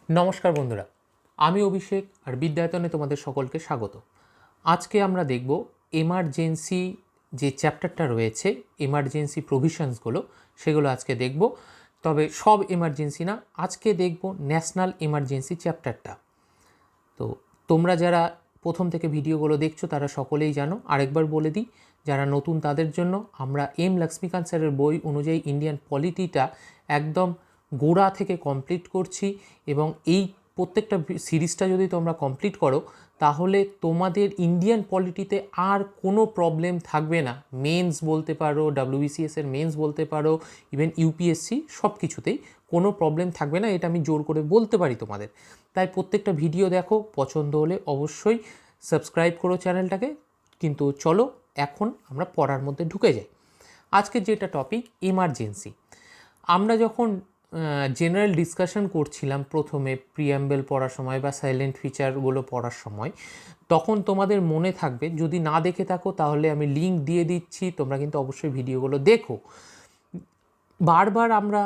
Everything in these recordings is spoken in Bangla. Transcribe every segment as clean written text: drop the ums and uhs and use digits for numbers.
নমস্কার বন্ধুরা, আমি অভিষেক আর বিদ্যায়তনে তোমাদের সকলকে স্বাগত। আজকে আমরা দেখব এমার্জেন্সি যে চ্যাপ্টারটা রয়েছে, এমার্জেন্সি প্রভিশনসগুলো, সেগুলো আজকে দেখব। তবে সব এমার্জেন্সি না, আজকে দেখব ন্যাশনাল এমার্জেন্সি চ্যাপ্টারটা। তো তোমরা যারা প্রথম থেকে ভিডিওগুলো দেখছো তারা সকলেই জানো। আরেকবার বলে দিই, যারা নতুন তাদের জন্য, আমরা এম লক্ষ্মীকান্ত স্যারের বই অনুযায়ী ইন্ডিয়ান পলিটিটা একদম গোড়া থেকে কমপ্লিট করছি, এবং এই প্রত্যেকটা সিরিজটা যদি তোমরা কমপ্লিট করো তাহলে তোমাদের ইন্ডিয়ান পলিটিতে আর কোনো প্রবলেম থাকবে না। মেন্স বলতে পারো, ডাব্লিউবিসিএসের মেন্স বলতে পারো, ইভেন ইউপিএসসি, সব কিছুতেই কোনো প্রবলেম থাকবে না, এটা আমি জোর করে বলতে পারি তোমাদের। তাই প্রত্যেকটা ভিডিও দেখো, পছন্দ হলে অবশ্যই সাবস্ক্রাইব করো চ্যানেলটাকে। কিন্তু চলো এখন আমরা পড়ার মধ্যে ঢুকে যাই। আজকের যেটা টপিক, এমার্জেন্সি। আমরা যখন জেনারেল ডিসকাশন করছিলাম প্রথমে প্রিঅ্যাম্বল পড়ার সময় বা সাইলেন্ট ফিচারগুলো পড়ার সময়, তখন তোমাদের মনে থাকবে, যদি না দেখে থাকো তাহলে আমি লিঙ্ক দিয়ে দিচ্ছি, তোমরা কিন্তু অবশ্যই ভিডিওগুলো দেখো। বারবার আমরা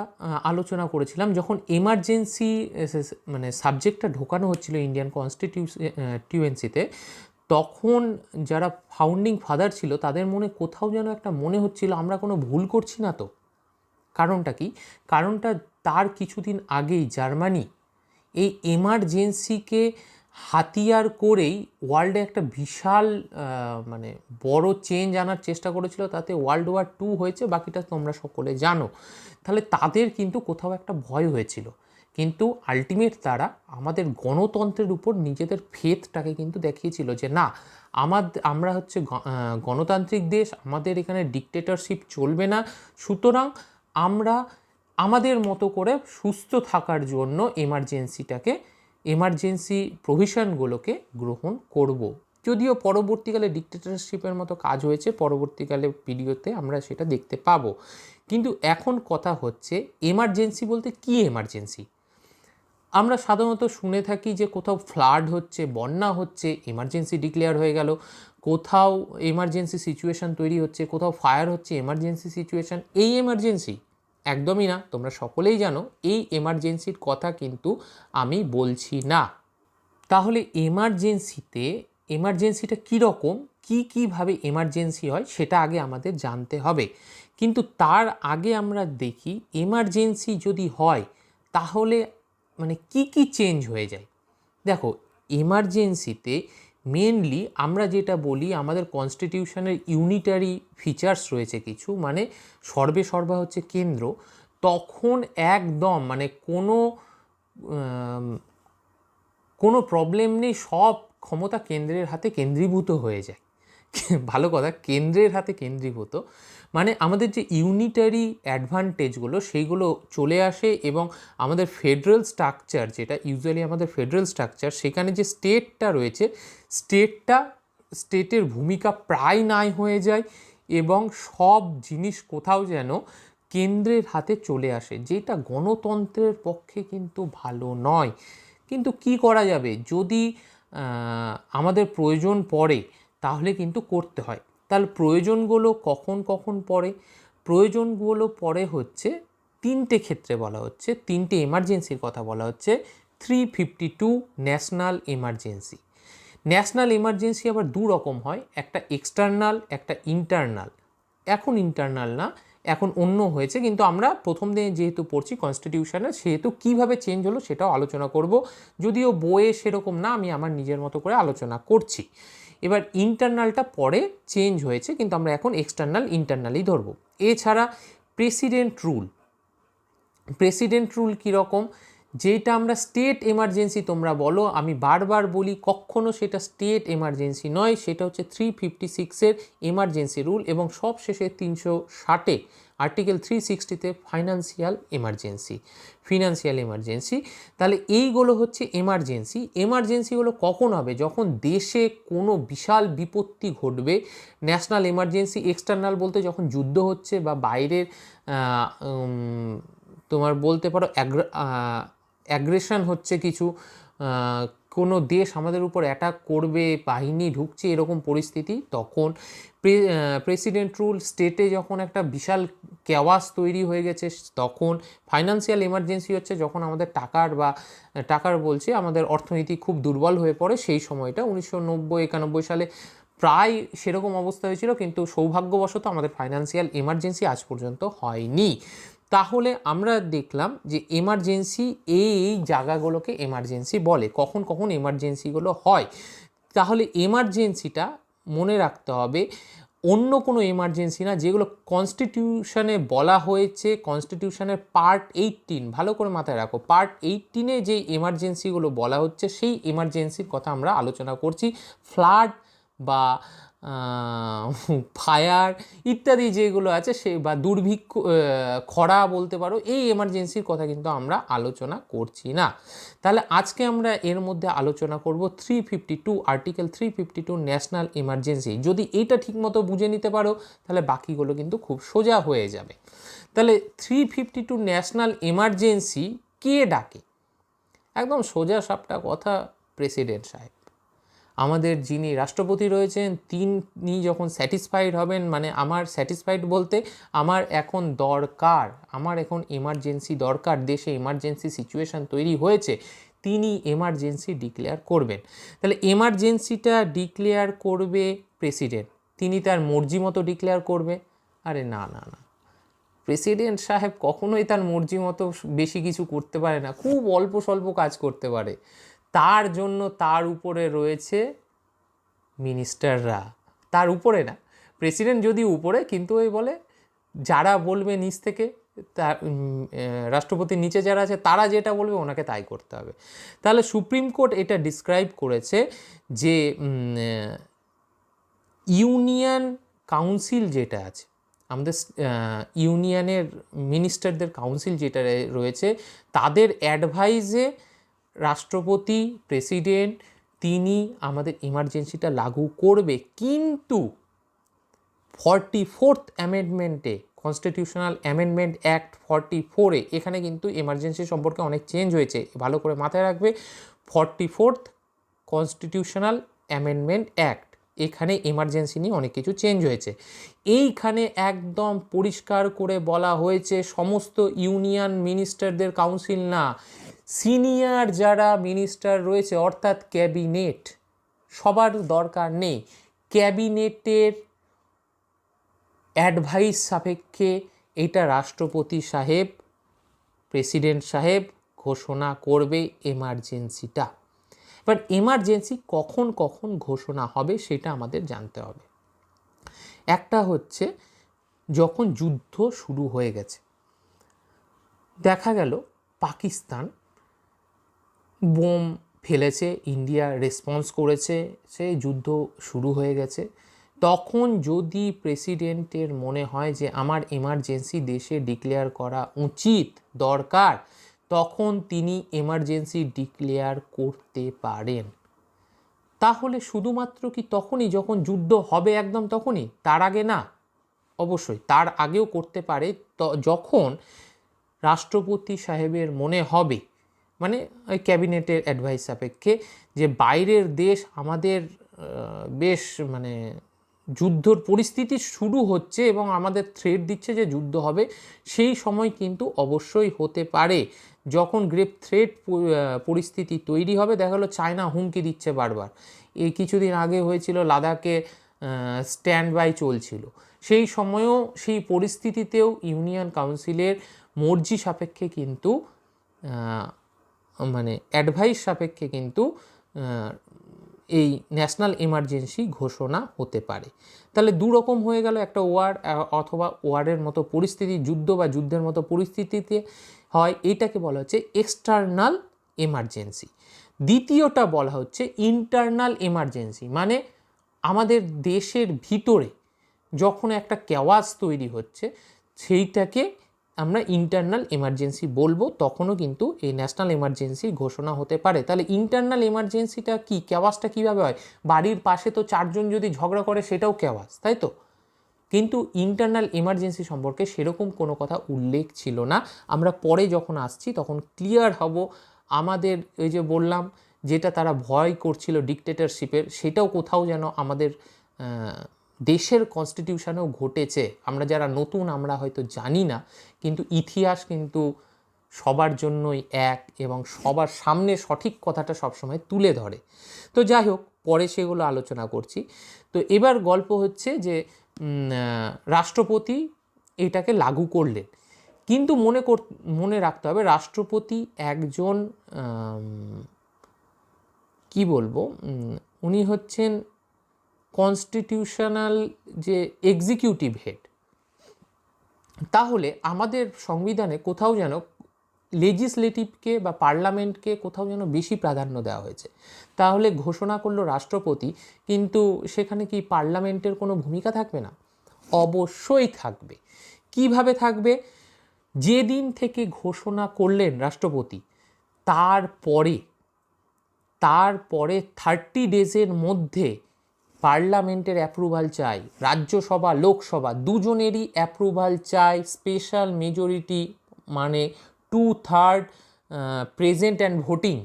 আলোচনা করেছিলাম যখন এমার্জেন্সি মানে সাবজেক্টটা ঢোকানো হচ্ছিল ইন্ডিয়ান কনস্টিটিউয়েন্সিতে, তখন যারা ফাউন্ডিং ফাদার ছিল তাদের মনে কোথাও যেন একটা মনে হচ্ছিল আমরা কোনো ভুল করছি না তো। কারণটা কি? কারণটা তার কিছুদিন আগেই জার্মানি এই এমার্জেন্সিকে হাতিয়ার করেই ওয়ার্ল্ডে একটা বিশাল মানে বড় চেঞ্জ আনার চেষ্টা করেছিল, তাতে ওয়ার্ল্ড ওয়ার 2 হয়েছে, বাকিটা তোমরা সকলে জানো। তাহলে তাদের কিন্তু কোথাও একটা ভয় হয়েছিল, কিন্তু আলটিমেট তারা আমাদের গণতন্ত্রের উপর নিজেদের ফেথটাকে কিন্তু দেখিয়েছিল যে না, আমরা হচ্ছে গণতান্ত্রিক দেশ, আমাদের এখানে ডিকটেটরশিপ চলবে না, সুতরাং আমরা আমাদের মতো করে সুস্থ থাকার জন্য এমার্জেন্সি প্রভিশনগুলোকে গ্রহণ করব। যদিও পরবর্তীকালে ডিকটেটরশিপের মতো কাজ হয়েছে, পরবর্তীকালে ভিডিওতে আমরা সেটা দেখতে পাবো। কিন্তু এখন কথা হচ্ছে এমার্জেন্সি বলতে কি এমার্জেন্সি। আমরা সাধারণত শুনে থাকি যে কোথাও ফ্লাড হচ্ছে, বন্যা হচ্ছে, এমার্জেন্সি ডিক্লেয়ার হয়ে গেল, কোথাও এমার্জেন্সি সিচুয়েশান তৈরি হচ্ছে, কোথাও ফায়ার হচ্ছে, এমার্জেন্সি সিচুয়েশান। এই এমার্জেন্সি একদমই না, তোমরা সকলেই জানো এই এমার্জেন্সির কথা কিন্তু আমি বলছি না। তাহলে এমার্জেন্সিটা কীরকম, কীভাবে এমার্জেন্সি হয় সেটা আগে আমাদের জানতে হবে। কিন্তু তার আগে আমরা দেখি এমার্জেন্সি যদি হয় তাহলে মানে কি চেঞ্জ হয়ে যায়। দেখো, এমার্জেন্সিতে মেনলি আমরা যেটা বলি, আমাদের কনস্টিটিউশনের ইউনিটারি ফিচার্স রয়েছে কিছু, মানে সর্বে সর্বা হচ্ছে কেন্দ্র, তখন একদম মানে কোনো প্রবলেম নেই, সব ক্ষমতা কেন্দ্রের হাতে কেন্দ্রীভূত হয়ে যায়। ভালো কথা, কেন্দ্রের হাতে কেন্দ্রীভূত মানে আমাদের যে ইউনিটারি অ্যাডভান্টেজগুলো সেইগুলো চলে আসে, এবং আমাদের ফেডারেল স্ট্রাকচার, যেটা ইউজুয়ালি আমাদের ফেডারেল স্ট্রাকচার, সেখানে যে স্টেটটা রয়েছে, স্টেটের ভূমিকা প্রায় নাই হয়ে যায়, এবং সব জিনিস কোথাও যেন কেন্দ্রের হাতে চলে আসে, যেটা গণতন্ত্রের পক্ষে কিন্তু ভালো নয়। কিন্তু কি করা যাবে, যদি আমাদের প্রয়োজন পড়ে তাহলে কিন্তু করতে হয়। তাহলে প্রয়োজনগুলো কখন পড়ে? প্রয়োজনগুলো পড়ে হচ্ছে তিনটে ক্ষেত্রে, বলা হচ্ছে তিনটে এমার্জেন্সির কথা বলা হচ্ছে। 352 ন্যাশনাল এমার্জেন্সি। ন্যাশনাল এমার্জেন্সি আবার দু রকম হয়, একটা এক্সটার্নাল, একটা ইন্টারনাল। এখন ইন্টারনাল না, এখন অন্য হয়েছে, কিন্তু আমরা প্রথম দিনে যেহেতু পড়ছি কনস্টিটিউশনে, সেহেতু কীভাবে চেঞ্জ হলো সেটাও আলোচনা করব। যদিও বইয়ে সেরকম না, আমি আমার নিজের মতো করে আলোচনা করছি। এবার ইন্টারনালটা পরে চেঞ্জ হয়েছে, কিন্তু আমরা এখন ইন্টারনালই ধরবো। এছাড়া প্রেসিডেন্ট রুল কীরকম, যেটা আমরা স্টেট এমার্জেন্সি তোমরা বলো, আমি বারবার বলি কখনো সেটা স্টেট এমার্জেন্সি নয়, সেটা হচ্ছে 356-এর এমার্জেন্সি রুল, এবং সব শেষে 360-এ আর্টিকেল 360-তে ফিনান্সিয়াল এমার্জেন্সি। তাহলে এইগুলো হচ্ছে এমার্জেন্সিগুলো কখন হবে? যখন দেশে কোনো বিশাল বিপত্তি ঘটবে, ন্যাশনাল এমার্জেন্সি। এক্সটার্নাল বলতে যখন যুদ্ধ হচ্ছে বা বাইরের তোমার বলতে পারো অ্যাগ্রেশন হচ্ছে কিছু, কোনো দেশ আমাদের উপর অ্যাটাক করবে, বাহিনী ঢুকছে, এরকম পরিস্থিতি, তখন প্রেসিডেন্ট রুল স্টেটে যখন একটা বিশাল কেওয়াস তৈরি হয়ে গেছে, তখন ফাইন্যান্সিয়াল এমার্জেন্সি হচ্ছে যখন আমাদের টাকার বলছে আমাদের অর্থনীতি খুব দুর্বল হয়ে পড়ে, সেই সময়টা 1990-91 সালে প্রায় সেরকম অবস্থা হয়েছিল, কিন্তু সৌভাগ্যবশত আমাদের ফাইন্যান্সিয়াল এমার্জেন্সি আজ পর্যন্ত হয়নি। তাহলে আমরা দেখলাম যে এমার্জেন্সি এই জায়গাগুলোকে এমার্জেন্সি বলে, কখন কখন এমার্জেন্সিগুলো হয়। তাহলে এমার্জেন্সিটা মনে রাখতে হবে অন্য কোনো এমার্জেন্সি না, যেগুলো কনস্টিটিউশনে বলা হয়েছে, কনস্টিটিউশনের পার্ট 18, ভালো করে মাথায় রাখো, পার্ট 18-এ যে এমার্জেন্সিগুলো বলা হচ্ছে সেই এমার্জেন্সির কথা আমরা আলোচনা করছি। ফ্লাড বা ফায়ার ইত্যাদি যেগুলো আছে সে, বা দুর্ভিক্ষ, খরা বলতে পারো, এই এমার্জেন্সির কথা কিন্তু আমরা আলোচনা করছি না। তাহলে আজকে আমরা এর মধ্যে আলোচনা করব 352, আর্টিকেল 352 ন্যাশনাল এমার্জেন্সি। যদি এইটা ঠিকমতো বুঝে নিতে পারো তাহলে বাকিগুলো কিন্তু খুব সোজা হয়ে যাবে। তাহলে 352 ন্যাশনাল এমার্জেন্সি কে ডাকে? একদম সোজা সাপটা কথা, প্রেসিডেন্ট সাহেব। আমাদের যিনি রাষ্ট্রপতি রয়েছেন তিনি যখন স্যাটিসফাইড হবেন, মানে আমার স্যাটিসফাইড বলতে আমার এখন দরকার, আমার এখন এমার্জেন্সি দরকার, দেশে এমার্জেন্সি সিচুয়েশান তৈরি হয়েছে, তিনি এমার্জেন্সি ডিক্লেয়ার করবেন। তাহলে এমার্জেন্সিটা ডিক্লেয়ার করবে প্রেসিডেন্ট, তিনি তার মর্জি মতো ডিক্লেয়ার করবে? আরে না না না, প্রেসিডেন্ট সাহেব কখনোই তার মর্জি মতো বেশি কিছু করতে পারে না, খুব অল্প স্বল্প কাজ করতে পারে। তার জন্য তার উপরে রয়েছে মিনিস্টাররা, তার উপরে না, প্রেসিডেন্ট যদি উপরে, কিন্তু ওই বলে যারা বলবে নিচ থেকে, তার রাষ্ট্রপতির নিচে যারা আছে তারা যেটা বলবে ওনাকে তাই করতে হবে। তাহলে সুপ্রিম কোর্ট এটা ডিসক্রাইব করেছে যে ইউনিয়ন কাউন্সিল যেটা আছে, আমাদের ইউনিয়নের মিনিস্টারদের কাউন্সিল যেটা রয়েছে, তাদের অ্যাডভাইসে রাষ্ট্রপতি, প্রেসিডেন্ট, তিনি আমাদের এমার্জেন্সিটা লাগু করবে। কিন্তু 44th অ্যামেন্ডমেন্টে, কনস্টিটিউশনাল অ্যামেন্ডমেন্ট অ্যাক্ট 44-এ, এখানে কিন্তু এমার্জেন্সি সম্পর্কে অনেক চেঞ্জ হয়েছে, ভালো করে মাথায় রাখবে। 44th কনস্টিটিউশনাল অ্যামেন্ডমেন্ট অ্যাক্ট, এখানে এমার্জেন্সি নিয়ে অনেক কিছু চেঞ্জ হয়েছে। এইখানে একদম পরিষ্কার করে বলা হয়েছে সমস্ত ইউনিয়ন মিনিস্টারদের কাউন্সিল না, সিনিয়র যারা মিনিস্টার রয়েছে অর্থাৎ ক্যাবিনেট, সবার দরকার নেই, ক্যাবিনেটের অ্যাডভাইস সাপেক্ষে এটা রাষ্ট্রপতি সাহেব, প্রেসিডেন্ট সাহেব ঘোষণা করবে এমার্জেন্সিটা। এবার এমার্জেন্সি কখন কখন ঘোষণা হবে সেটা আমাদের জানতে হবে। একটা হচ্ছে যখন যুদ্ধ শুরু হয়ে গেছে, দেখা গেল পাকিস্তান বোম ফেলেছে, ইন্ডিয়া রেসপন্স করেছে, সে যুদ্ধ শুরু হয়ে গেছে, তখন যদি প্রেসিডেন্টের মনে হয় যে আমার এমার্জেন্সি দেশে ডিক্লেয়ার করা উচিত, দরকার, তখন তিনি এমার্জেন্সি ডিক্লেয়ার করতে পারেন। তাহলে শুধুমাত্র কি তখনই যখন যুদ্ধ হবে একদম তখনই? তার আগে না, অবশ্যই তার আগেও করতে পারে, যখন রাষ্ট্রপতি সাহেবের মনে হবে, মানে ওই ক্যাবিনেটের অ্যাডভাইস সাপেক্ষে, যে বাইরের দেশ আমাদের বেশ মানে যুদ্ধর পরিস্থিতি শুরু হচ্ছে এবং আমাদের থ্রেট দিচ্ছে যে যুদ্ধ হবে, সেই সময় কিন্তু অবশ্যই হতে পারে। যখন গ্রেভ থ্রেট পরিস্থিতি তৈরি হবে, দেখা গেলো চায়না হুমকি দিচ্ছে বারবার, এই কিছুদিন আগে হয়েছিল লাদাখে স্ট্যান্ড বাই চলছিল, সেই সময়েও সেই পরিস্থিতিতেও ইউনিয়ন কাউন্সিলের মর্জি সাপেক্ষে কিন্তু মানে অ্যাডভাইস সাপেক্ষে কিন্তু এই ন্যাশনাল এমার্জেন্সি ঘোষণা হতে পারে। তাহলে দু রকম হয়ে গেল, একটা ওয়ার অথবা ওয়ারের মতো পরিস্থিতি, যুদ্ধ বা যুদ্ধের মতো পরিস্থিতিতে হয়, এইটাকে বলা হচ্ছে এক্সটার্নাল এমার্জেন্সি। দ্বিতীয়টা বলা হচ্ছে ইন্টারনাল এমার্জেন্সি, মানে আমাদের দেশের ভিতরে যখন একটা কেওয়াস তৈরি হচ্ছে সেইটাকে আমরা ইন্টারনাল এমার্জেন্সি বলবো, তখনও কিন্তু এই ন্যাশনাল এমার্জেন্সি ঘোষণা হতে পারে। তাহলে ইন্টারনাল এমার্জেন্সিটা কি, কেওয়াসটা কীভাবে হয়? বাড়ির পাশে তো চারজন যদি ঝগড়া করে সেটাও কেওয়াস, তাই তো? কিন্তু ইন্টারনাল এমার্জেন্সি সম্পর্কে সেরকম কোনো কথা উল্লেখ ছিল না, আমরা পরে যখন আসছি তখন ক্লিয়ার হব। আমাদের ওই যে বললাম যেটা তারা ভয় করছিল ডিকটেটরশিপের, সেটাও কোথাও যেন আমাদের দেশের কনস্টিটিউশনেও ঘটেছে। আমরা যারা নতুন আমরা হয়তো জানি না, কিন্তু ইতিহাস কিন্তু সবার জন্যই এক এবং সবার সামনে সঠিক কথাটা সবসময় তুলে ধরে। তো যাই হোক, পরে সেগুলো আলোচনা করছি। তো এবার গল্প হচ্ছে যে রাষ্ট্রপতি এটাকে লাগু করলেন, কিন্তু মনে রাখতে হবে রাষ্ট্রপতি একজন কি বলবো, উনি হচ্ছেন কনস্টিটিউশনাল যে এক্সিকিউটিভ হেড। তাহলে আমাদের সংবিধানে কোথাও যেন লেজিসলেটিভকে বা পার্লামেন্টকে কোথাও যেন বেশি প্রাধান্য দেওয়া হয়েছে। তাহলে ঘোষণা করলো রাষ্ট্রপতি, কিন্তু সেখানে কি পার্লামেন্টের কোনো ভূমিকা থাকবে না? অবশ্যই থাকবে। কিভাবে থাকবে? যেদিন থেকে ঘোষণা করলেন রাষ্ট্রপতি, তারপরে 30 ডেজের মধ্যে পার্লামেন্টের অ্যাপ্রুভাল চাই, রাজ্যসভা লোকসভা দুজনেরই অ্যাপ্রুভাল চাই। স্পেশাল মেজরিটি মানে 2/3 প্রেজেন্ট অ্যান্ড ভোটিং।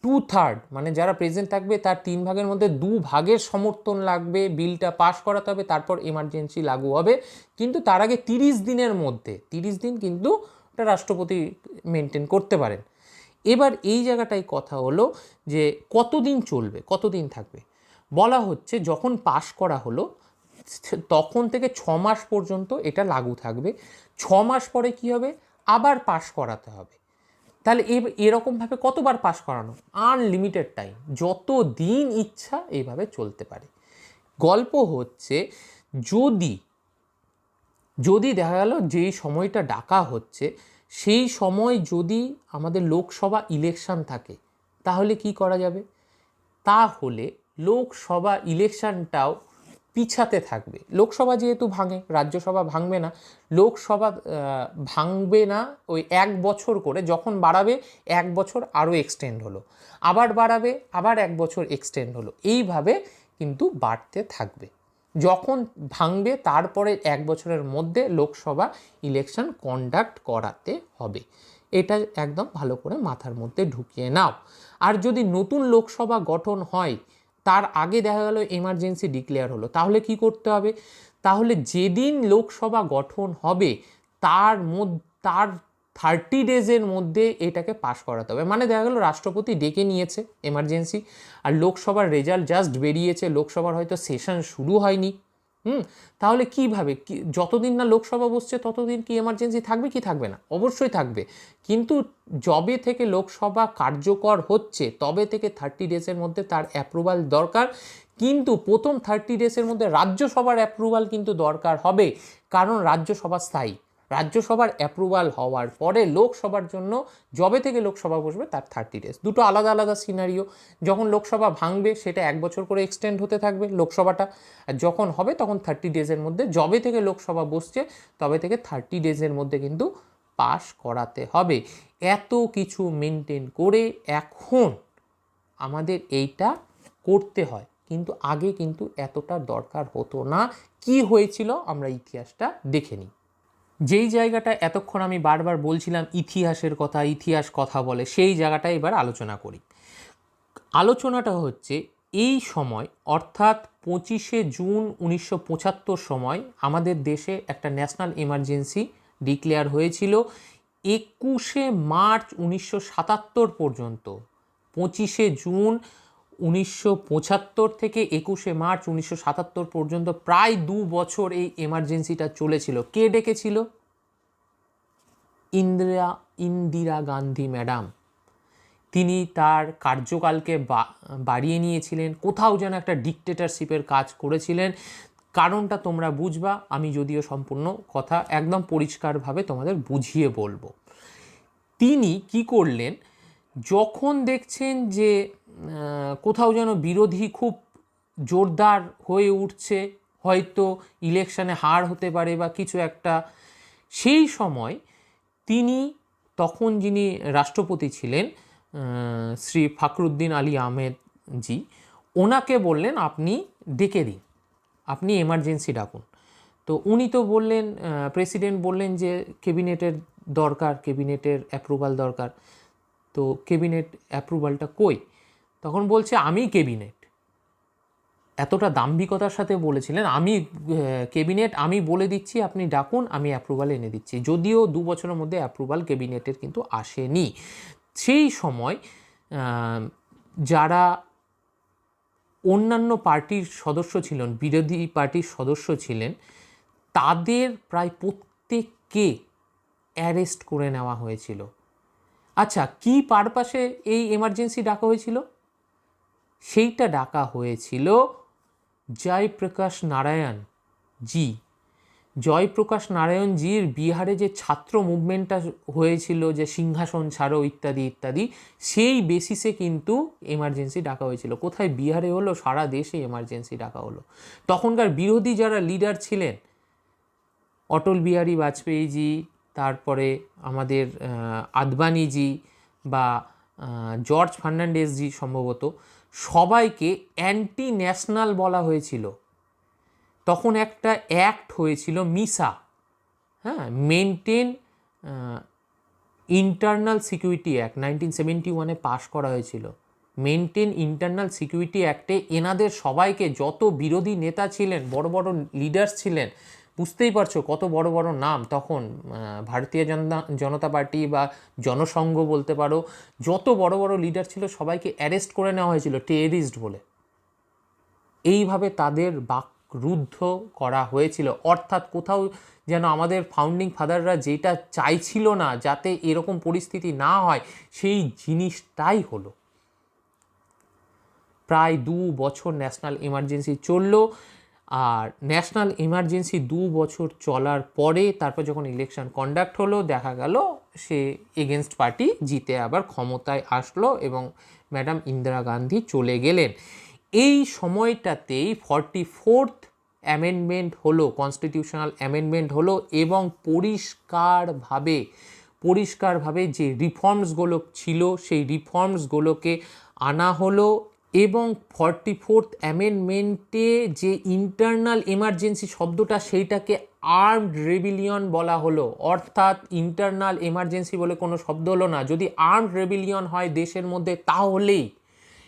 2/3 মানে যারা প্রেজেন্ট থাকবে তার 3 ভাগের মধ্যে 2 ভাগের সমর্থন লাগবে, বিলটা পাস করাতে হবে, তারপর এমার্জেন্সি লাগু হবে। কিন্তু তার আগে 30 দিনের মধ্যে, 30 দিন কিন্তু ওটা রাষ্ট্রপতি মেনটেন করতে পারেন। এবার এই জায়গাটাই কথা হলো যে কতদিন চলবে, কতদিন থাকবে। বলা হচ্ছে যখন পাস করা হলো তখন থেকে 6 মাস পর্যন্ত এটা লাগু থাকবে। 6 মাস পরে কি হবে? আবার পাস করাতে হবে। তাহলে এরকমভাবে কতবার পাস করানো? আনলিমিটেড টাইম, যত দিন ইচ্ছা এইভাবে চলতে পারে। গল্প হচ্ছে যদি দেখা গেল যেই সময়টা ডাকা হচ্ছে সেই সময় যদি আমাদের লোকসভা ইলেকশন থাকে, তাহলে কি করা যাবে? তাহলে লোকসভা ইলেকশনটাও পিছাতে থাকবে। লোকসভা যেহেতু ভাঙে, রাজ্যসভা ভাঙবে না, লোকসভা ভাঙবে না। ওই 1 বছর করে যখন বাড়াবে 1 বছর আরও এক্সটেন্ড হলো, আবার বাড়াবে, আবার 1 বছর এক্সটেন্ড হলো, এইভাবে কিন্তু বাড়তে থাকবে। যখন ভাঙবে তারপরে 1 বছরের মধ্যে লোকসভা ইলেকশন কন্ডাক্ট করাতে হবে। এটা একদম ভালো করে মাথার মধ্যে ঢুকিয়ে নাও। আর যদি নতুন লোকসভা গঠন হয়, তার আগে দেখা গেল এমার্জেন্সি ডিক্লেয়ার হলো, তাহলে কি করতে হবে? তাহলে যেদিন লোকসভা গঠন হবে তার 30 ডেজের মধ্যে এটাকে পাস করাতে হবে। মানে দেখা গেল রাষ্ট্রপতি ডেকে নিয়েছে এমার্জেন্সি, আর লোকসভার রেজাল্ট জাস্ট বেরিয়েছে, লোকসভার হয়তো সেশন শুরু হয়নি। তাহলে কিভাবে, যতদিন না লোকসভা বসছে ততদিন কি এমার্জেন্সি থাকবে কি থাকবে না? অবশ্যই থাকবে। কিন্তু যবে থেকে লোকসভা কার্যকর হচ্ছে তবে থেকে 30 ডেজের মধ্যে তার অ্যাপ্রুভাল দরকার। কিন্তু প্রথম 30 ডেজের মধ্যে রাজ্যসভার অ্যাপ্রুভাল কিন্তু দরকার হবে, কারণ রাজ্যসভা স্থায়ী। রাজ্যসভার অ্যাপ্রুভাল হওয়ার পরে লোকসভার জন্য যবে থেকে লোকসভা বসবে তার 30 ডেজ। দুটো আলাদা আলাদা সিনারিও। যখন লোকসভা ভাঙবে সেটা 1 বছর করে এক্সটেন্ড হতে থাকবে লোকসভাটা, আর যখন হবে তখন 30 ডেজের মধ্যে, যবে থেকে লোকসভা বসছে তবে থেকে 30 ডেজের মধ্যে কিন্তু পাস করাতে হবে। এত কিছু মেনটেন করে এখন আমাদের এইটা করতে হয়, কিন্তু আগে কিন্তু এতটা দরকার হতো না। কি হয়েছিল আমরা ইতিহাসটা দেখে নিই। যেই জায়গাটা এতক্ষণ আমি বারবার বলছিলাম ইতিহাসের কথা, ইতিহাস কথা বলে, সেই জায়গাটা এবার আলোচনা করি। আলোচনাটা হচ্ছে এই সময় অর্থাৎ 25শে জুন 1975 সময় আমাদের দেশে একটা ন্যাশনাল এমার্জেন্সি ডিক্লেয়ার হয়েছিল। 21শে মার্চ 1977 পর্যন্ত, 25শে জুন 1975 থেকে 21শে মার্চ 1977 পর্যন্ত প্রায় 2 বছর এই এমার্জেন্সিটা চলেছিল। কে ডেকেছিল? ইন্দিরা গান্ধী ম্যাডাম। তিনি তার কার্যকালকে বাড়িয়ে নিয়েছিলেন, কোথাও যেন একটা ডিকটেটরশিপের কাজ করেছিলেন। কারণটা তোমরা বুঝবা, আমি যদিও সম্পূর্ণ কথা একদম পরিষ্কারভাবে তোমাদের বুঝিয়ে বলবো। তিনি কি করলেন, যখন দেখছেন যে কোথাও যেন বিরোধী খুব জোরদার হয়ে উঠছে, হয়তো ইলেকশনে হার হতে পারে বা কিছু একটা, সেই সময় তিনি, তখন যিনি রাষ্ট্রপতি ছিলেন শ্রী ফখরুদ্দিন আলী আহমেদ জি, ওনাকে বললেন আপনি ডেকে দিন, আপনি এমার্জেন্সি ডাকুন। তো উনি তো বললেন, প্রেসিডেন্ট বললেন যে ক্যাবিনেটের দরকার, ক্যাবিনেটের অ্যাপ্রুভাল দরকার। তো ক্যাবিনেট অ্যাপ্রুভালটা কই? তখন বলছে আমি ক্যাবিনেট, এতটা দাম্ভিকতার সাথে বলেছিলেন আমি ক্যাবিনেট, আমি বলে দিচ্ছি আপনি ডাকুন, আমি অ্যাপ্রুভাল এনে দিচ্ছি। যদিও 2 বছরের মধ্যে অ্যাপ্রুভাল ক্যাবিনেটের কিন্তু আসেনি। সেই সময় যারা অন্যান্য পার্টির সদস্য ছিলেন, বিরোধী পার্টির সদস্য ছিলেন, তাদের প্রায় প্রত্যেককে অ্যারেস্ট করে নেওয়া হয়েছিল। আচ্ছা, কি পারপাসে এই এমার্জেন্সি ডাকা হয়েছিল? সেইটা ডাকা হয়েছিল জয়প্রকাশ নারায়ণ জি, জয়প্রকাশ নারায়ণ জির বিহারে যে ছাত্র মুভমেন্টটা হয়েছিল, যে সিংহাসন ছাড়ো ইত্যাদি ইত্যাদি, সেই বেসিসে কিন্তু এমার্জেন্সি ডাকা হয়েছিল। কোথায়? বিহারে হলো, সারা দেশে এমার্জেন্সি ডাকা হলো। তখনকার বিরোধী যারা লিডার ছিলেন, অটল বিহারী বাজপেয়ীজি, তারপরে আমাদের আদবানিজি বা জর্জ ফার্নান্ডেসজি সম্ভবত, সবাইকে অ্যান্টি ন্যাশনাল বলা হয়েছিল। তখন একটা অ্যাক্ট হয়েছিল মিসা, হ্যাঁ, মেনটেন ইন্টারনাল সিকিউরিটি অ্যাক্ট 1971-এ পাশ করা হয়েছিল। মেনটেন ইন্টারনাল সিকিউরিটি অ্যাক্টে এনাদের সবাইকে, যত বিরোধী নেতা ছিলেন, বড় বড় লিডার্স ছিলেন, বুঝতেই পারছো কত বড় বড় নাম তখন, ভারতীয় জনতা পার্টি বা জনসংঘ বলতে পারো, যত বড় বড় লিডার ছিল সবাইকে অ্যারেস্ট করে নেওয়া হয়েছিল টেররিস্ট বলে। এইভাবে তাদের বাকরুদ্ধ করা হয়েছিল। অর্থাৎ কোথাও যেন আমাদের ফাউন্ডিং ফাদাররা যেটা চাইছিল না, যাতে এরকম পরিস্থিতি না হয়, সেই জিনিসটাই হলো। প্রায় 2 বছর ন্যাশনাল এমার্জেন্সি চলল। আর ন্যাশনাল এমার্জেন্সি 2 বছর চলার পরে তারপর যখন ইলেকশন কন্ডাক্ট হলো, দেখা গেল সে এগেনস্ট পার্টি জিতে আবার ক্ষমতায় আসলো এবং ম্যাডাম ইন্দিরা গান্ধী চলে গেলেন। এই সময়টাতেই 44th অ্যামেন্ডমেন্ট হলো, কনস্টিটিউশনাল অ্যামেন্ডমেন্ট হলো, এবং পরিষ্কারভাবে যে রিফর্মসগুলো ছিল সেই রিফর্মসগুলোকে আনা হলো। এবং 44th অ্যামেন্ডমেন্টে যে ইন্টারনাল এমার্জেন্সি শব্দটা, সেইটাকে আর্মড রেবিলিয়ন বলা হলো। অর্থাৎ ইন্টারনাল এমার্জেন্সি বলে কোনো শব্দ হলো না। যদি আর্মড রেবিলিয়ন হয় দেশের মধ্যে, তাহলেই,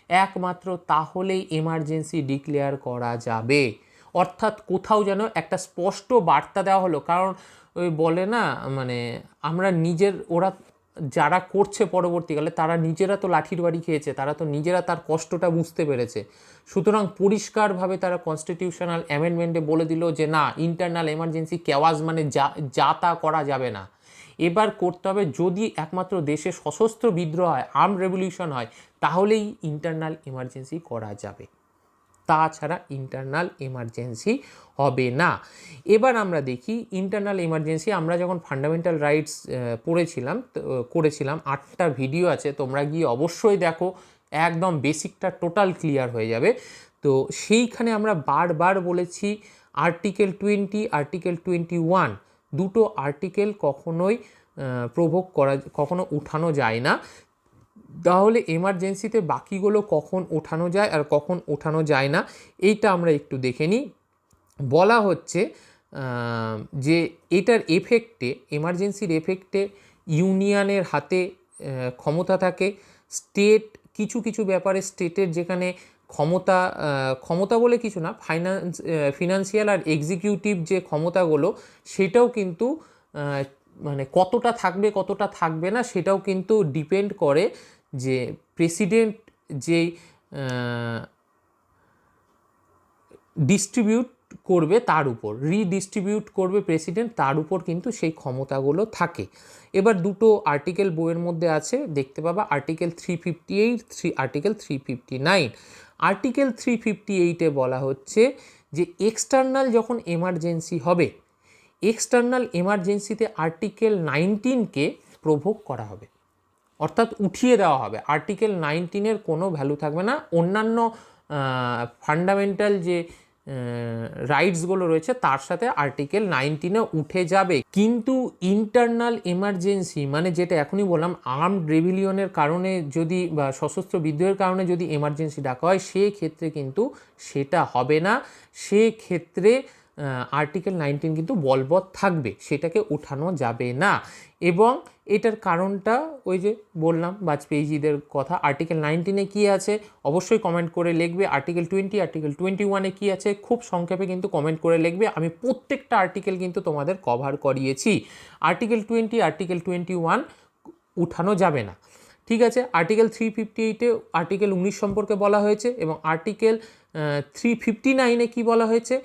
একমাত্র তাহলেই এমার্জেন্সি ডিক্লেয়ার করা যাবে। অর্থাৎ কোথাও যেন একটা স্পষ্ট বার্তা দেওয়া হলো। কারণ ওই বলে না, মানে আমরা ওরা যারা করছে পরবর্তীকালে, তারা নিজেরা তো লাঠির বাড়ি খেয়েছে, তারা তো নিজেরা তার কষ্টটা বুঝতে পেরেছে। সুতরাং পরিষ্কারভাবে তারা কনস্টিটিউশনাল অ্যামেন্ডমেন্টে বলে দিল যে না, ইন্টারনাল এমার্জেন্সি কেওয়াজ মানে যা তা করা যাবে না। এবার করতে হবে, যদি একমাত্র দেশে সশস্ত্র বিদ্রোহ হয়, আর্ম রেভলিউশন হয়, তাহলেই ইন্টারনাল এমার্জেন্সি করা যাবে, তাছাড়া ইন্টারনাল এমার্জেন্সি হবে না। এবার আমরা দেখি ইন্টারনাল এমার্জেন্সি। আমরা যখন ফান্ডামেন্টাল রাইটস করেছিলাম, 8টা ভিডিও আছে, তোমরা গিয়ে অবশ্যই দেখো, একদম বেসিকটা টোটাল ক্লিয়ার হয়ে যাবে। তো সেইখানে আমরা বারবার বলেছি আর্টিকেল 20, আর্টিকেল 21, দুটো আর্টিকেল কখনোই কখনো উঠানো যায় না। তাহলে এমার্জেন্সিতে বাকিগুলো কখন ওঠানো যায় আর কখন ওঠানো যায় না, এইটা আমরা একটু দেখে নিই। বলা হচ্ছে যে এটার এফেক্টে, এমার্জেন্সির এফেক্টে ইউনিয়নের হাতে ক্ষমতা থাকে। স্টেট কিছু ব্যাপারে স্টেটের যেখানে ক্ষমতা বলে কিছু না, ফিনান্সিয়াল আর এক্সিকিউটিভ যে ক্ষমতাগুলো, সেটাও কিন্তু মানে কতটা থাকবে কতটা থাকবে না, সেটাও কিন্তু ডিপেন্ড করে যে প্রেসিডেন্ট যেই ডিস্ট্রিবিউট করবে তার উপর, রিডিস্ট্রিবিউট করবে প্রেসিডেন্ট, তার উপর কিন্তু সেই ক্ষমতাগুলো থাকে। এবার দুটো আর্টিকেল বইয়ের মধ্যে আছে, দেখতে পাবা, আর্টিকেল 358, আর্টিকেল 359। আর্টিকেল 358-এ বলা হচ্ছে যে এক্সটার্নাল যখন এমার্জেন্সি হবে, এক্সটার্নাল এমার্জেন্সিতে আর্টিকেল 19-কে প্রভোগ করা হবে, অর্থাৎ উঠিয়ে দেওয়া হবে। আর্টিকেল 19-এর কোনো ভ্যালু থাকবে না। অন্যান্য ফান্ডামেন্টাল যে রাইটসগুলো রয়েছে তার সাথে আর্টিকেল 19-ও উঠে যাবে। কিন্তু ইন্টারনাল এমার্জেন্সি মানে যেটা এখনই বললাম, আর্মড রেভিলিয়নের কারণে যদি বা সশস্ত্র বিদ্রোহের কারণে যদি এমার্জেন্সি ডাকা হয়, সেক্ষেত্রে কিন্তু সেটা হবে না। সেক্ষেত্রে আর্টিকেল 19 কিন্তু বলবৎ থাকবে, সেটাকে উঠানো যাবে না। এবং এটার কারণটা ওই যে বললাম বাজপেয়ীজিদের কথা। আর্টিকেল 19-এ কী আছে অবশ্যই কমেন্ট করে লিখবে, আর্টিকেল 20, আর্টিকেল 21-এ কী আছে খুব সংক্ষেপে কিন্তু কমেন্ট করে লিখবে। আমি প্রত্যেকটা আর্টিকেল কিন্তু তোমাদের কভার করিয়েছি। আর্টিকেল 20, আর্টিকেল 21 উঠানো যাবে না, ঠিক আছে। আর্টিকেল 358-এ আর্টিকেল 19 সম্পর্কে বলা হয়েছে এবং আর্টিকেল 359-এ কী বলা হয়েছে,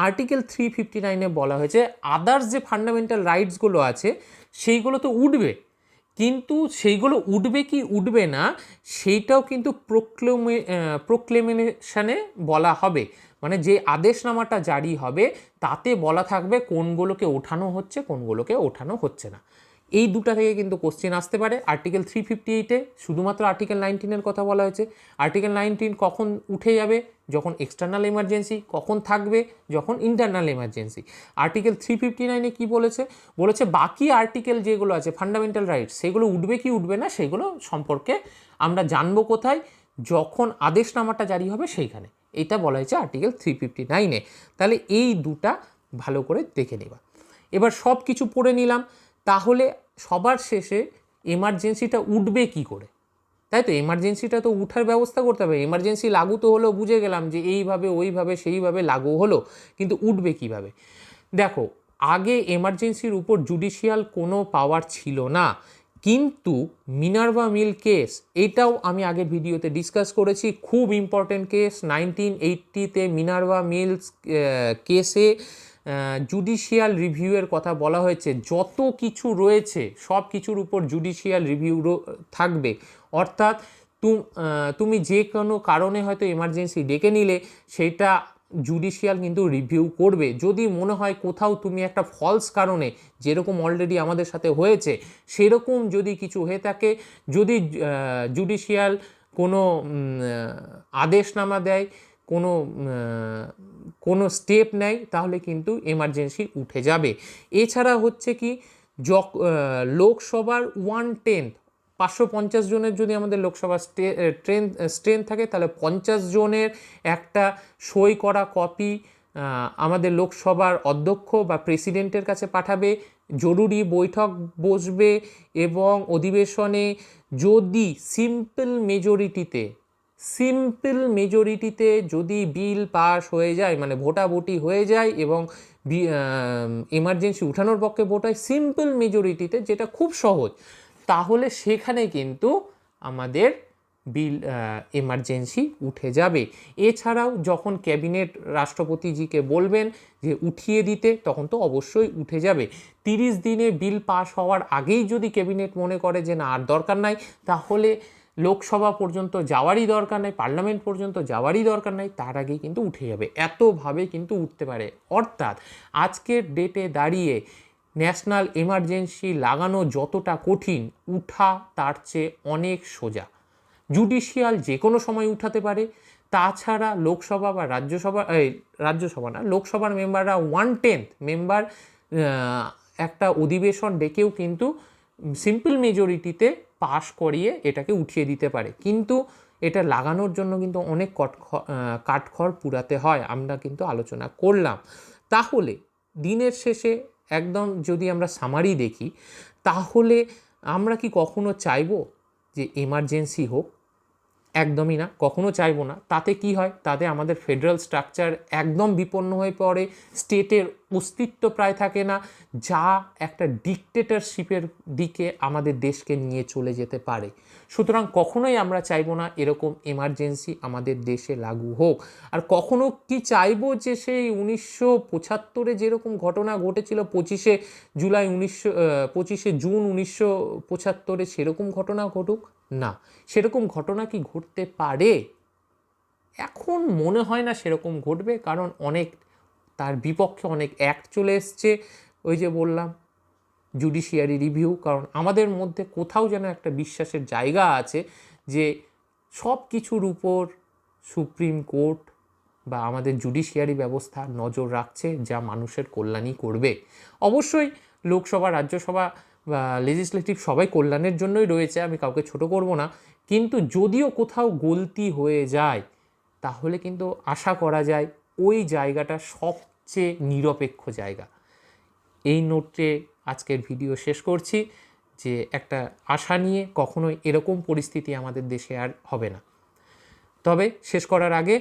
আর্টিকেল 359-এ বলা হয়েছে আদার্স যে ফান্ডামেন্টাল রাইটসগুলো আছে সেইগুলো তো উঠবে, কিন্তু সেইগুলো উঠবে কি উঠবে না সেইটাও কিন্তু প্রোক্লেমেশনে বলা হবে, মানে যে আদেশনামাটা জারি হবে তাতে বলা থাকবে কোনগুলোকে ওঠানো হচ্ছে কোনগুলোকে ওঠানো হচ্ছে না। এই দুটা থেকে কিন্তু কোশ্চেন আসতে পারে। আর্টিকেল 358-এ শুধুমাত্র আর্টিকেল 19-এর কথা বলা হয়েছে। আর্টিকেল 19 কখন উঠে যাবে, যখন এক্সটার্নাল এমার্জেন্সি, কখন থাকবে যখন ইন্টারনাল এমার্জেন্সি। আর্টিকেল 359-এ কী বলেছে, বলেছে বাকি আর্টিকেল যেগুলো আছে ফান্ডামেন্টাল রাইটস সেগুলো উঠবে কি উঠবে না সেগুলো সম্পর্কে আমরা জানবো কোথায়, যখন আদেশনামাটা জারি হবে সেইখানে। এটা বলা হয়েছে আর্টিকেল 359-এ। তাহলে এই দুটা ভালো করে দেখে নেবা। এবার সব কিছু পড়ে নিলাম, তাহলে সবার শেষে এমার্জেন্সিটা উঠবে কি করে, তাই তো? এমার্জেন্সিটা তো উঠার ব্যবস্থা করতে হবে। এমার্জেন্সি লাগু তো হলো, বুঝে গেলাম যে এইভাবে ওইভাবে সেইভাবে লাগু হলো, কিন্তু উঠবে কিভাবে? দেখো, আগে এমার্জেন্সির উপর জুডিশিয়াল কোনো পাওয়ার ছিল না, কিন্তু মিনার্ভা মিল কেস, এটাও আমি আগের ভিডিওতে ডিসকাস করেছি, খুব ইম্পর্টেন্ট কেস। 1980-তে মিনার্ভা মিলস কেসে জুডিশিয়াল রিভিউয়ের কথা বলা হয়েছে। যত কিছু রয়েছে সব কিছুর উপর জুডিশিয়াল রিভিউ থাকবে, অর্থাৎ তুমি যে কোনো কারণে হয়তো এমার্জেন্সি ডেকে নিলে সেটা জুডিশিয়াল কিন্তু রিভিউ করবে। যদি মনে হয় কোথাও তুমি একটা ফলস কারণে, যেরকম অলরেডি আমাদের সাথে হয়েছে সেরকম যদি কিছু হয়ে থাকে, যদি জুডিশিয়াল কোনো আদেশনামা দেয়, কোনো স্টেপ নেয়, তাহলে কিন্তু এমার্জেন্সি উঠে যাবে। এছাড়া হচ্ছে কি, লোকসভার 1/10, 550 জনের যদি আমাদের লোকসভা স্ট্রেন্থ থাকে, তাহলে 50 জনের একটা সই করা কপি আমাদের লোকসভার অধ্যক্ষ বা প্রেসিডেন্টের কাছে পাঠাবে, জরুরি বৈঠক বসবে এবং অধিবেশনে যদি সিম্পল মেজরিটিতে যদি বিল পাস হয়ে যায়, মানে ভোটাভুটি হয়ে যায় এবং এমার্জেন্সি উঠানোর পক্ষে ভোট হয় সিম্পল মেজরিটিতে, যেটা খুব সহজ, তাহলে সেখানে কিন্তু আমাদের এমার্জেন্সি উঠে যাবে। এছাড়াও যখন ক্যাবিনেট রাষ্ট্রপতিজিকে বলবেন যে উঠিয়ে দিতে, তখন তো অবশ্যই উঠে যাবে। 30 দিনে বিল পাস হওয়ার আগেই যদি ক্যাবিনেট মনে করে যে না আর দরকার নাই, তাহলে লোকসভা পর্যন্ত যাওয়ারই দরকার নাই, পার্লামেন্ট পর্যন্ত যাওয়ারই দরকার নাই, তার আগেই কিন্তু উঠে যাবে। এতভাবে কিন্তু উঠতে পারে। অর্থাৎ আজকের ডেটে দাঁড়িয়ে ন্যাশনাল এমার্জেন্সি লাগানো যতটা কঠিন, উঠা তার চেয়ে অনেক সোজা। জুডিশিয়াল যে কোনো সময় উঠাতে পারে। তাছাড়া লোকসভা বা লোকসভার মেম্বাররা 1/10 মেম্বার একটা অধিবেশন ডেকেও কিন্তু সিম্পল মেজরিটিতে পাশ করিয়ে এটাকে উঠিয়ে দিতে পারে, কিন্তু এটা লাগানোর জন্য কিন্তু অনেক কাঠখড় পুরাতে হয়, আমরা কিন্তু আলোচনা করলাম। তাহলে দিনের শেষে একদম যদি আমরা সামারি দেখি, তাহলে আমরা কি কখনো চাইবো যে এমার্জেন্সি হোক? একদমই না, কখনো চাইবো না। তাতে কি হয়, তাতে আমাদের ফেডারেল স্ট্রাকচার একদম বিপন্ন হয়ে পড়ে, স্টেটের অস্তিত্ব প্রায় থাকে না, যা একটা ডিকটেটরশিপের দিকে আমাদের দেশকে নিয়ে চলে যেতে পারে। সুতরাং কখনোই আমরা চাইবো না এরকম এমার্জেন্সি আমাদের দেশে লাগু হোক। আর কখনো কি চাইবো যে সেই 1975-এ যেরকম ঘটনা ঘটেছিল 25শে জুন 1975-এ সেরকম ঘটনা ঘটুক? না। সেরকম ঘটনা কি ঘটতে পারে? এখন মনে হয় না সেরকম ঘটবে, কারণ তার বিপক্ষে অনেক অ্যাক্ট চলে এসছে। ওই যে বললাম জুডিশিয়ারি রিভিউ, কারণ আমাদের মধ্যে কোথাও যেন একটা বিশ্বাসের জায়গা আছে যে সব কিছুর উপর সুপ্রিম কোর্ট বা আমাদের জুডিশিয়ারি ব্যবস্থা নজর রাখছে, যা মানুষের কল্যাণই করবে। অবশ্যই লোকসভা, রাজ্যসভা বা লেজিসলেটিভ সবাই কল্যাণের জন্যই রয়েছে, আমি কাউকে ছোট করব না, কিন্তু যদিও কোথাও গলতি হয়ে যায়, তাহলে কিন্তু আশা করা যায় ওই জায়গাটা সবচেয়ে নিরপেক্ষ জায়গা। এই নোটে আজকের ভিডিও শেষ করছি। যে একটা আশা নিয়ে কখনোই এরকম পরিস্থিতি আমাদের দেশে আর হবে না। তবে শেষ করার আগে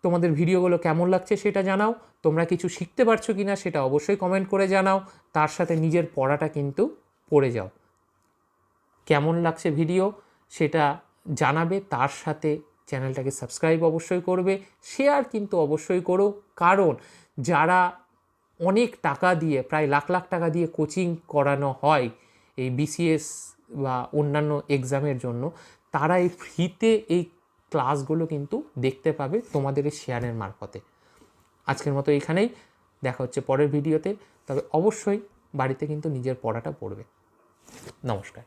তোমাদের ভিডিওগুলো কেমন লাগছে সেটা জানাও, তোমরা কিছু শিখতে পারছো কি না সেটা অবশ্যই কমেন্ট করে জানাও, তার সাথে নিজের পড়াটা কিন্তু পড়ে যাও। কেমন লাগছে ভিডিও সেটা জানাবে, তার সাথে চ্যানেলটাকে সাবস্ক্রাইব অবশ্যই করবে, শেয়ার কিন্তু অবশ্যই করো, কারণ যারা অনেক টাকা দিয়ে, প্রায় লাখ লাখ টাকা দিয়ে কোচিং করানো হয় এই বিসিএস বা অন্যান্য এক্সামের জন্য, তারা এই ফ্রিতে এই ক্লাসগুলো কিন্তু দেখতে পাবে তোমাদের এই শেয়ারের মারফতে। আজকের মতো এখানেই, দেখা হচ্ছে পরের ভিডিওতে। তবে অবশ্যই বাড়িতে কিন্তু নিজের পড়াটা পড়বে। নমস্কার।